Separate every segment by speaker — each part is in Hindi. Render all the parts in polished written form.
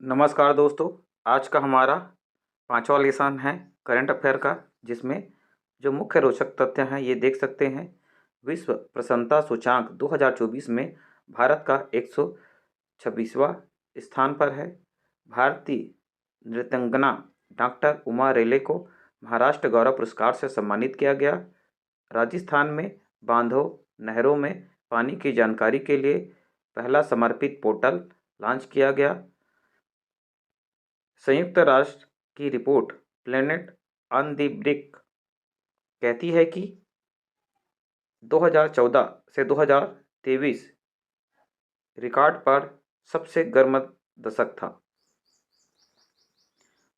Speaker 1: नमस्कार दोस्तों। आज का हमारा पांचवा लेसन है करंट अफेयर का, जिसमें जो मुख्य रोचक तथ्य हैं ये देख सकते हैं। विश्व प्रसन्नता सूचांक 2024 में भारत का 126वां स्थान पर है। भारतीय नृत्यांगना डॉक्टर उमा रेले को महाराष्ट्र गौरव पुरस्कार से सम्मानित किया गया। राजस्थान में बांधों नहरों में पानी की जानकारी के लिए पहला समर्पित पोर्टल लॉन्च किया गया। संयुक्त राष्ट्र की report planet on the brick कहती है कि 2014 से 2023 रिकॉर्ड पर सबसे गर्म दशक था।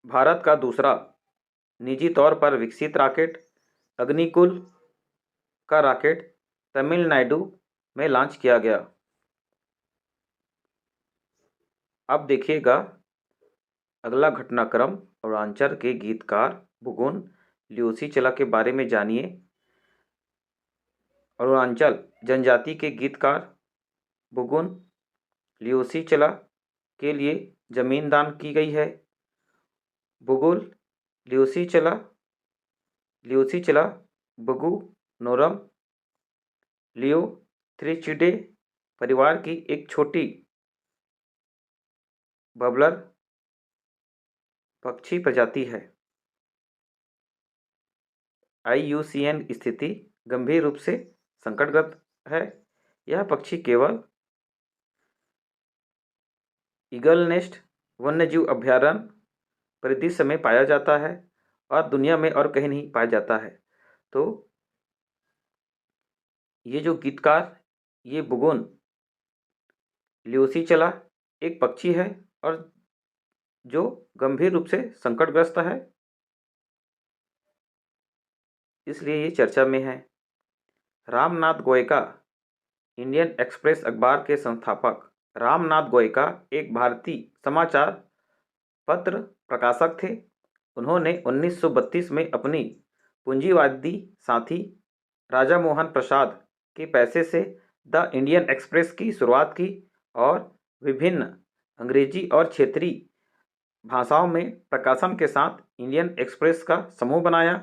Speaker 1: भारत का दूसरा निजी तौर पर विकसित रॉकेट अग्निकुल का रॉकेट तमिलनाडु में लॉन्च किया गया। अब देखिएगा अगला घटनाक्रम। अरुणाचल के गीतकार बुगुन ल्यूसीचला के बारे में जानिए। अरुणाचल जनजाति के गीतकार बुगुन ल्यूसीचला के लिए जमीन दान की गई है। बुगुल ल्यूसीचला बुगु नोरम लियो थ्रिचिडे परिवार की एक छोटी बबलर पक्षी प्रजाति है। IUCN स्थिति गंभीर रूप से संकटग्रस्त है। यह पक्षी केवल ईगल नेस्ट वन्यजीव अभयारण्य परिदृश्य में पाया जाता है और दुनिया में और कहीं नहीं पाया जाता है। तो ये जो गीतकार ये बुगुन ल्यूसीचला एक पक्षी है और जो गंभीर रूप से संकटग्रस्त है, इसलिए ये चर्चा में है। रामनाथ गोयका इंडियन एक्सप्रेस अखबार के संस्थापक रामनाथ गोयका एक भारतीय समाचार पत्र प्रकाशक थे। उन्होंने 1932 में अपनी पूंजीवादी साथी राजा मोहन प्रसाद के पैसे से द इंडियन एक्सप्रेस की शुरुआत की और विभिन्न अंग्रेजी और क्षेत्रीय भाषाओं में प्रकाशन के साथ इंडियन एक्सप्रेस का समूह बनाया।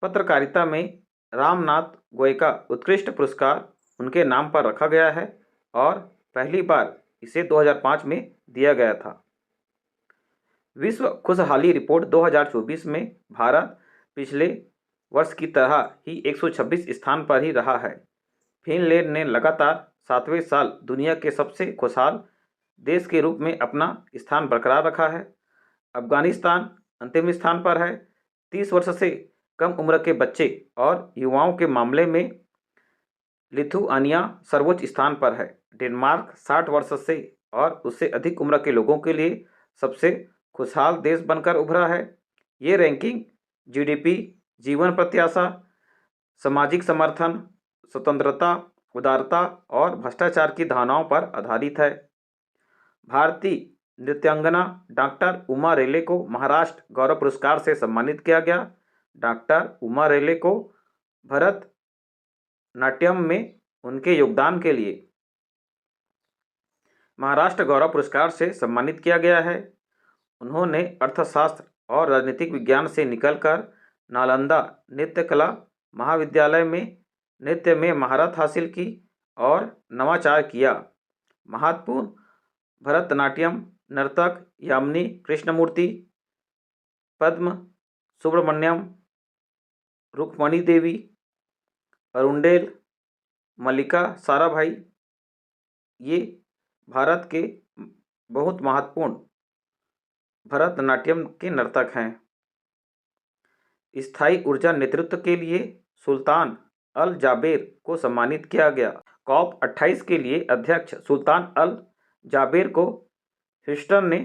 Speaker 1: पत्रकारिता में रामनाथ गोयका उत्कृष्ट पुरस्कार उनके नाम पर रखा गया है और पहली बार इसे 2005 में दिया गया था। विश्व खुशहाली रिपोर्ट 2024 में भारत पिछले वर्ष की तरह ही 126 स्थान पर ही रहा है। फिनलैंड ने लगातार 7वें साल दुनिया के सबसे खुशहाल देश के रूप में अपना स्थान बरकरार रखा है। अफगानिस्तान अंतिम स्थान पर है। 30 वर्ष से कम उम्र के बच्चे और युवाओं के मामले में लिथुआनिया सर्वोच्च स्थान पर है। डेनमार्क 60 वर्ष से और उससे अधिक उम्र के लोगों के लिए सबसे खुशहाल देश बनकर उभरा है। ये रैंकिंग GDP, जीवन प्रत्याशा, सामाजिक समर्थन, स्वतंत्रता, उदारता और भ्रष्टाचार की धारणाओं पर आधारित है। भारतीय नृत्यांगना डॉक्टर उमा रेले को महाराष्ट्र गौरव पुरस्कार से सम्मानित किया गया। डॉक्टर उमा रेले को भरतनाट्यम में उनके योगदान के लिए महाराष्ट्र गौरव पुरस्कार से सम्मानित किया गया है। उन्होंने अर्थशास्त्र और राजनीतिक विज्ञान से निकलकर नालंदा नृत्य कला महाविद्यालय में नृत्य में महारत हासिल की और नवाचार किया। महत्वपूर्ण भरतनाट्यम नर्तक यामिनी कृष्णमूर्ति, पद्म सुब्रमण्यम, रुक्मणी देवी, अरुंडेल, मल्लिका साराभाई ये भारत के बहुत महत्वपूर्ण भरतनाट्यम के नर्तक हैं। स्थायी ऊर्जा नेतृत्व के लिए सुल्तान अल जाबेर को सम्मानित किया गया। COP28 के लिए अध्यक्ष सुल्तान अल जाबेर को ह्यूस्टन ने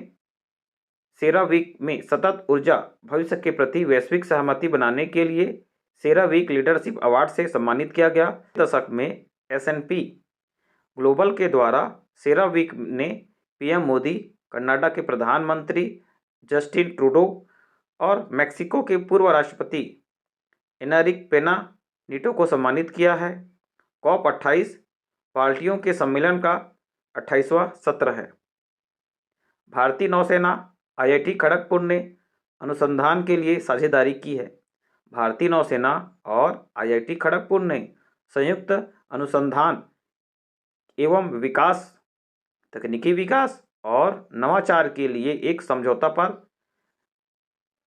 Speaker 1: सेरावीक में सतत ऊर्जा भविष्य के प्रति वैश्विक सहमति बनाने के लिए सेरावीक लीडरशिप अवार्ड से सम्मानित किया गया। दशक में S&P ग्लोबल के द्वारा सेरावीक ने PM मोदी, कनाडा के प्रधानमंत्री जस्टिन ट्रूडो और मेक्सिको के पूर्व राष्ट्रपति एनरिक पेना नीटो को सम्मानित किया है। COP28 पार्टियों के सम्मेलन का 28वां सत्र है। भारतीय नौसेना IIT खड़गपुर ने अनुसंधान के लिए साझेदारी की है। भारतीय नौसेना और IIT खड़गपुर ने संयुक्त अनुसंधान एवं विकास, तकनीकी विकास और नवाचार के लिए एक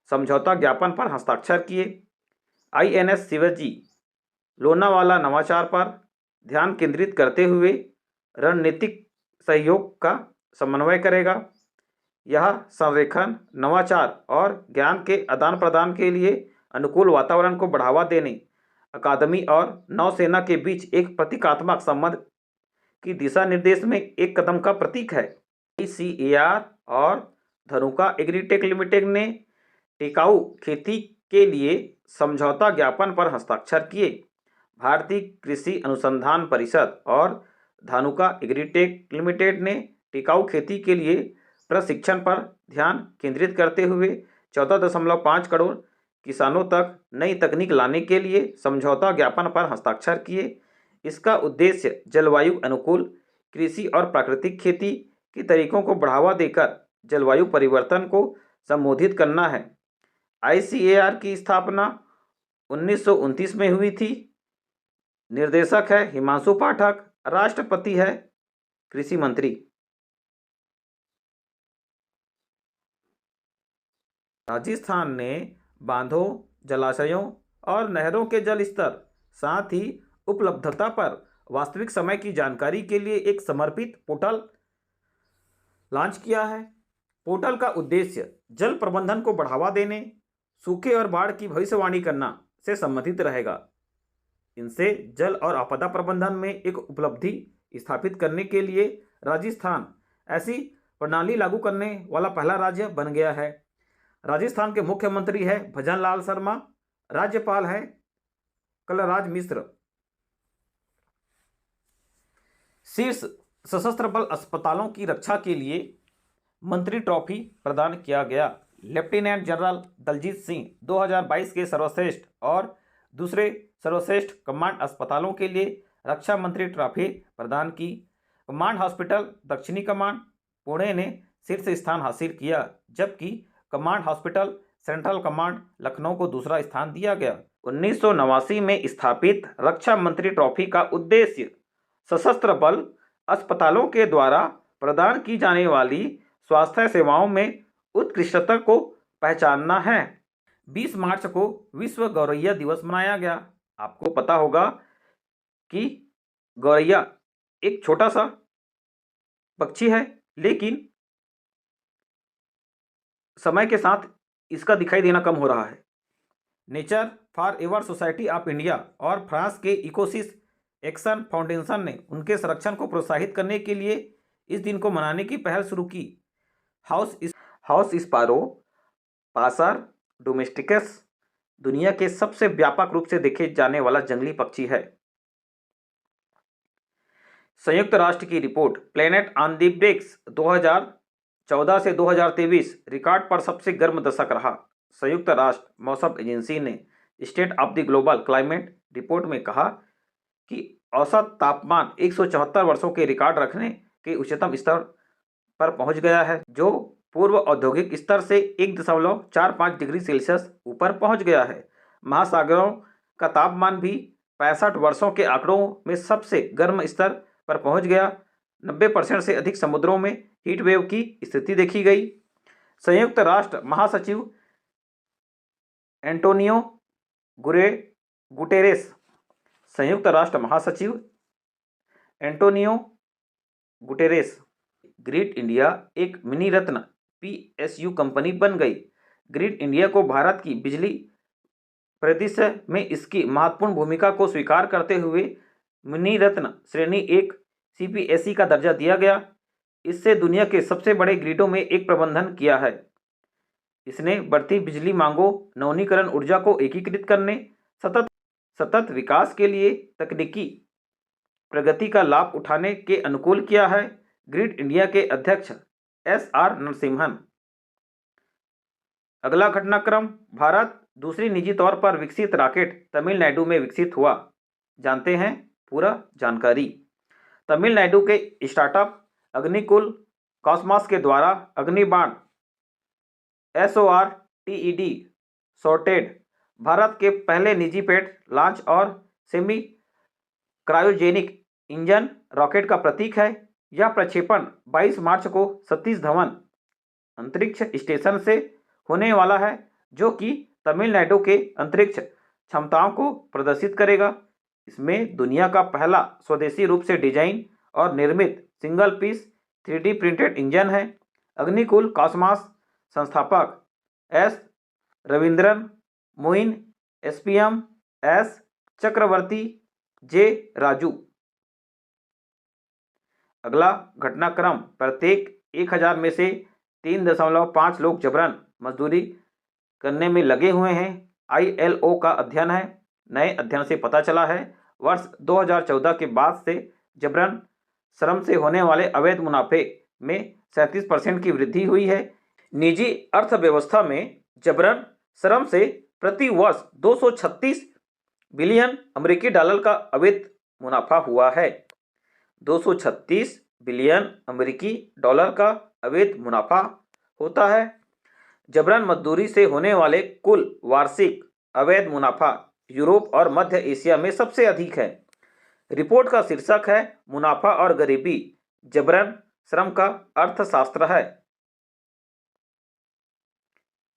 Speaker 1: समझौता ज्ञापन पर हस्ताक्षर किए। INS शिवाजी लोनावाला नवाचार पर ध्यान केंद्रित करते हुए रणनीतिक सहयोग का समन्वय करेगा। यह संरेखन नवाचार और ज्ञान के आदान प्रदान के लिए अनुकूल वातावरण को बढ़ावा देने, अकादमी और नौसेना के बीच एक प्रतीकात्मक संबंध की दिशा निर्देश में एक कदम का प्रतीक है। ICAR और धनुका एग्रीटेक लिमिटेड ने टिकाऊ खेती के लिए समझौता ज्ञापन पर हस्ताक्षर किए। भारतीय कृषि अनुसंधान परिषद और धानुका एग्रीटेक लिमिटेड ने टिकाऊ खेती के लिए प्रशिक्षण पर ध्यान केंद्रित करते हुए 14.5 करोड़ किसानों तक नई तकनीक लाने के लिए समझौता ज्ञापन पर हस्ताक्षर किए। इसका उद्देश्य जलवायु अनुकूल कृषि और प्राकृतिक खेती के तरीकों को बढ़ावा देकर जलवायु परिवर्तन को संबोधित करना है। ICAR की स्थापना 1929 में हुई थी। निर्देशक है हिमांशु पाठक, राष्ट्रपति है कृषि मंत्री। राजस्थान ने बांधों, जलाशयों और नहरों के जल स्तर, साथ ही उपलब्धता पर वास्तविक समय की जानकारी के लिए एक समर्पित पोर्टल लॉन्च किया है। पोर्टल का उद्देश्य जल प्रबंधन को बढ़ावा देने, सूखे और बाढ़ की भविष्यवाणी करना से संबंधित रहेगा। इनसे जल और आपदा प्रबंधन में एक उपलब्धि स्थापित करने के लिए राजस्थान ऐसी प्रणाली लागू करने वाला पहला राज्य बन गया है। राजस्थान के मुख्यमंत्री है भजन लाल शर्मा, राज्यपाल है कलराज मिश्र। शीर्ष सशस्त्र बल अस्पतालों की रक्षा के लिए मंत्री ट्रॉफी प्रदान किया गया। लेफ्टिनेंट जनरल दलजीत सिंह 2022 के सर्वश्रेष्ठ और दूसरे सर्वश्रेष्ठ कमांड अस्पतालों के लिए रक्षा मंत्री ट्रॉफी प्रदान की। कमांड हॉस्पिटल दक्षिणी कमांड पुणे ने शीर्ष स्थान हासिल किया, जबकि command hospital central command Lucknow को दूसरा स्थान दिया गया। 1989 में स्थापित रक्षा मंत्री ट्रॉफी का उद्देश्य सशस्त्र बल अस्पतालों के द्वारा प्रदान की जाने वाली स्वास्थ्य सेवाओं में उत्कृष्टता को पहचानना है। 20 मार्च को विश्व गौरैया दिवस मनाया गया। आपको पता होगा कि गौरैया एक छोटा सा पक्षी है, लेकिन समय के साथ इसका दिखाई देना कम हो रहा है। Nature for ever society of India और फ्रांस के इकोसिस एक्शन फाउंडेशन ने उनके संरक्षण को प्रोत्साहित करने के लिए इस दिन को मनाने की पहल शुरू की। हाउस स्पारो पासर डोमेस्टिकस दुनिया के सबसे व्यापक रूप से देखे जाने वाला जंगली पक्षी है। संयुक्त राष्ट्र की report planet on the brink 2014 से 2023 रिकॉर्ड पर सबसे गर्म दशक रहा। संयुक्त राष्ट्र मौसम एजेंसी ने state of the global climate report में कहा कि औसत तापमान 174 वर्षों के रिकॉर्ड रखने के उच्चतम स्तर पर पहुंच गया है, जो पूर्व औद्योगिक स्तर से 1.45 डिग्री सेल्सियस ऊपर पहुंच गया है। महासागरों का तापमान भी 65 वर्षों के आंकड़ों में सबसे गर्म स्तर पर पहुंच गया। 90% से अधिक समुद्रों में हीट वेव की स्थिति देखी गई। संयुक्त राष्ट्र महासचिव एंटोनियो गुटेरेस संयुक्त राष्ट्र महासचिव एंटोनियो गुटेरेस ग्रिड इंडिया एक मिनी रत्न PSU कंपनी बन गई। ग्रिड इंडिया को भारत की बिजली परिदृश्य में इसकी महत्वपूर्ण भूमिका को स्वीकार करते हुए मिनी रत्न श्रेणी 1 CPSE का दर्जा दिया गया। इससे दुनिया के सबसे बड़े ग्रिडों में एक प्रबंधन किया है। इसने बढ़ती बिजली मांगों, नवीकरण ऊर्जा को एकीकृत करने, सतत विकास के लिए तकनीकी प्रगति का लाभ उठाने के अनुकूल किया है। ग्रिड इंडिया के अध्यक्ष SR नरसिम्हन। अगला घटनाक्रम, भारत दूसरी निजी तौर पर विकसित रॉकेट तमिलनाडु में विकसित हुआ। जानते हैं पूरा जानकारी। तमिलनाडु के स्टार्टअप अग्निकुल कॉस्मॉस के द्वारा अग्निबाण SORTED सॉर्टेड भारत के पहले निजी पेट लॉन्च और सेमी क्रायोजेनिक इंजन रॉकेट का प्रतीक है। यह प्रक्षेपण 22 मार्च को सतीश धवन अंतरिक्ष स्टेशन से होने वाला है, जो कि तमिलनाडु के अंतरिक्ष क्षमताओं को प्रदर्शित करेगा। इसमें दुनिया का पहला स्वदेशी रूप से डिजाइन और निर्मित single piece 3D printed engine है। अग्निकुल कॉस्मॉस संस्थापक S Ravindran Moin, SPM S Chakravarti, J Raju. अगला घटनाक्रम, प्रत्येक 1000 में से 3.5 लोग जबरन मजदूरी करने में लगे हुए हैं। ILO का अध्ययन है। नए अध्ययन से पता चला है वर्ष 2014 के बाद से जबरन श्रम से होने वाले अवैध मुनाफे में 37% की वृद्धि हुई है। निजी अर्थव्यवस्था में जबरन श्रम से प्रति वर्ष 236 बिलियन अमेरिकी डॉलर का अवैध मुनाफा हुआ है। 236 बिलियन अमेरिकी डॉलर का अवैध मुनाफा होता है। जबरन मजदूरी से होने वाले कुल वार्षिक अवैध मुनाफा यूरोप और मध्य एशिया में सबसे अधिक है। रिपोर्ट का शीर्षक है मुनाफा और गरीबी, जबरन श्रम का अर्थशास्त्र है।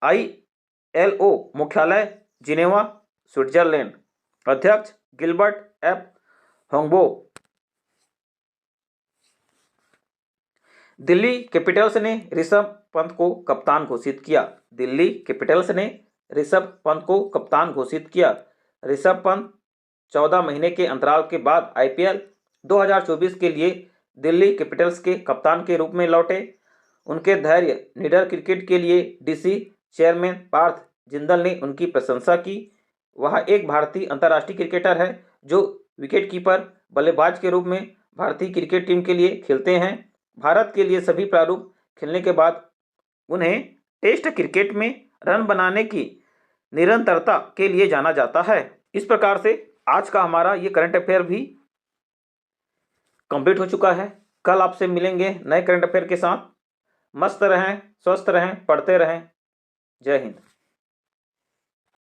Speaker 1: ILO मुख्यालय जिनेवा, स्विट्जरलैंड। अध्यक्ष Gilbert F Houngbo. Delhi Capitals ने ऋषभ पंत को कप्तान घोषित किया। दिल्ली कैपिटल्स ने ऋषभ पंत को कप्तान घोषित किया। ऋषभ पंत 14 महीने के अंतराल के बाद IPL 2024 के लिए दिल्ली कैपिटल्स के कप्तान के रूप में लौटे। उनके धैर्य निडर क्रिकेट के लिए DC चेयरमैन पार्थ जिंदल ने उनकी प्रशंसा की। वह एक भारतीय अंतर्राष्ट्रीय क्रिकेटर है जो विकेटकीपर बल्लेबाज के रूप में भारतीय क्रिकेट टीम के लिए खेलते हैं। भारत के लिए सभी प्रारूप खेलने के बाद उन्हें टेस्ट क्रिकेट में रन बनाने की निरंतरता के लिए जाना जाता है। इस प्रकार से आज का हमारा ये करंट अफेयर भी कंप्लीट हो चुका है। कल आपसे मिलेंगे नए करंट अफेयर के साथ। मस्त रहें, स्वस्थ रहें, पढ़ते रहें। जय हिंद।